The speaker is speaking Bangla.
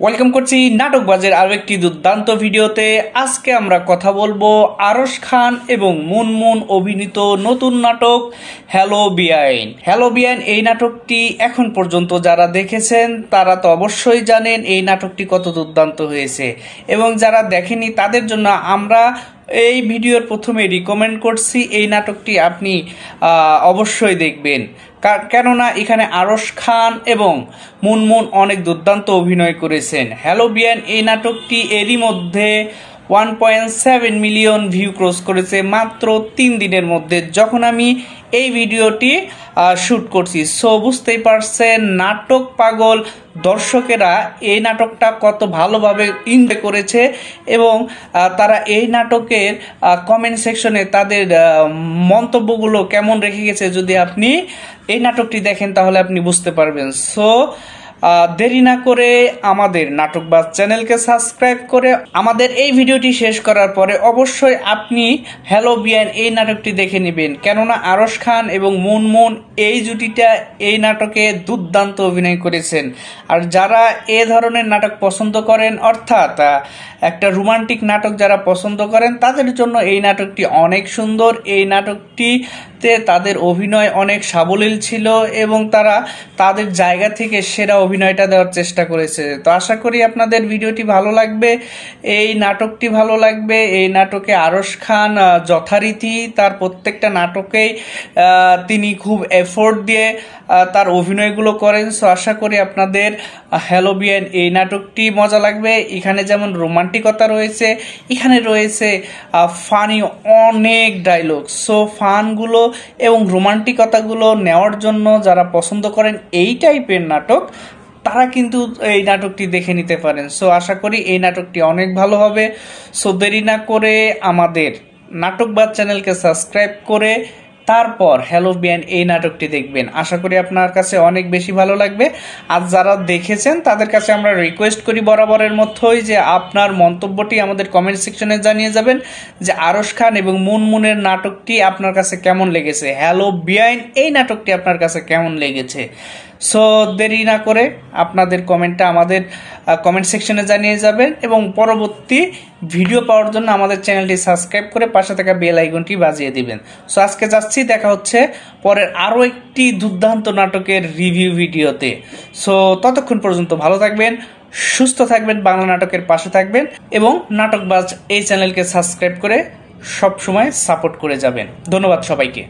ওয়েলকাম করছি নাটকবাজের আরো একটি দুর্দান্ত ভিডিওতে। আজকে আমরা কথা বলবো আরশ খান এবং মুনমুন অভিনীত নতুন নাটক হ্যালো বেআইন। হ্যালো বেআইন এই নাটকটি এখন পর্যন্ত যারা দেখেছেন তারা তো অবশ্যই জানেন এই নাটকটি কত দুর্দান্ত হয়েছে, এবং যারা দেখেনি তাদের জন্য আমরা এই ভিডিওর প্রথমে রিকমেন্ড করছি এই নাটকটি আপনি অবশ্যই দেখবেন, কেননা এখানে আরশ খান এবং মুনমুন অনেক দুর্দান্ত অভিনয় করেছেন। হ্যালো বেআইন এই নাটকটি এরই মধ্যে 1.7 মিলিয়ন ভিউ ক্রস করেছে মাত্র 3 দিনের মধ্যে, যখন আমি এই ভিডিওটি শ্যুট করছি। সো বুঝতেই পারছেন নাটক পাগল দর্শকেরা এই নাটকটা কত ভালোভাবে এনজয় করেছে, এবং তারা এই নাটকের কমেন্ট সেকশনে তাদের মন্তব্যগুলো কেমন রেখে গেছে। যদি আপনি এই নাটকটি দেখেন তাহলে আপনি বুঝতে পারবেন। সো দেরি না করে আমাদের নাটকবাজ চ্যানেলকে সাবস্ক্রাইব করে আমাদের এই ভিডিওটি শেষ করার পরে অবশ্যই আপনি হ্যালো বেআইন এই নাটকটি দেখে নেবেন, কেননা আরশ খান এবং মুনমুন এই জুটিটা এই নাটকে দুর্দান্ত অভিনয় করেছেন। আর যারা এ ধরনের নাটক পছন্দ করেন, অর্থাৎ একটা রোমান্টিক নাটক যারা পছন্দ করেন, তাদের জন্য এই নাটকটি অনেক সুন্দর। এই নাটকটিতে তাদের অভিনয় অনেক সাবলীল ছিল এবং তারা তাদের জায়গা থেকে সেরা অভিনয়টা দেওয়ার চেষ্টা করেছে। তো আশা করি আপনাদের ভিডিওটি ভালো লাগবে, এই নাটকটি ভালো লাগবে। এই নাটকে আরশ খান যথারীতি তার প্রত্যেকটা নাটকেই তিনি খুব এফোর্ট দিয়ে তার অভিনয়গুলো করেন। সো আশা করি আপনাদের হ্যালো বেআইন এই নাটকটি মজা লাগবে। এখানে যেমন রোমান্টিকতা রয়েছে, এখানে রয়েছে ফানি অনেক ডায়লগ। সো ফানগুলো এবং রোমান্টিকতাগুলো নেওয়ার জন্য যারা পছন্দ করেন এই টাইপের নাটক, তারা কিন্তু এই নাটকটি দেখে নিতে পারেন। সো আশা করি এই নাটকটি অনেক ভালো হবে। সো দেরি না করে আমাদের নাটকবাজ চ্যানেলকে সাবস্ক্রাইব করে তারপর হ্যালো বেআইন এই নাটকটি দেখবেন। আশা করি আপনার কাছে অনেক বেশি ভালো লাগবে। আর যারা দেখেছেন তাদের কাছে আমরা রিকোয়েস্ট করি বরাবরের মতোই যে আপনার মন্তব্যটি আমাদের কমেন্ট সেকশনে জানিয়ে যাবেন যে আরশ খান এবং মুনমুনের নাটকটি আপনার কাছে কেমন লেগেছে, হ্যালো বেআইন এই নাটকটি আপনার কাছে কেমন লেগেছে। সো দেরি না করে আপনাদের কমেন্টটা আমাদের কমেন্ট সেকশনে জানিয়ে যাবেন, এবং পরবর্তী ভিডিও পাওয়ার জন্য আমাদের চ্যানেলটি সাবস্ক্রাইব করে পাশে থাকা বেল আইকনটি বাজিয়ে দিবেন। সো আজকে যাচ্ছি, দেখা হচ্ছে পরের আরও একটি দুর্দান্ত নাটকের রিভিউ ভিডিওতে। সো ততক্ষণ পর্যন্ত ভালো থাকবেন, সুস্থ থাকবেন, বাংলা নাটকের পাশে থাকবেন, এবং নাটকবাজ এই চ্যানেলকে সাবস্ক্রাইব করে সব সময় সাপোর্ট করে যাবেন। ধন্যবাদ সবাইকে।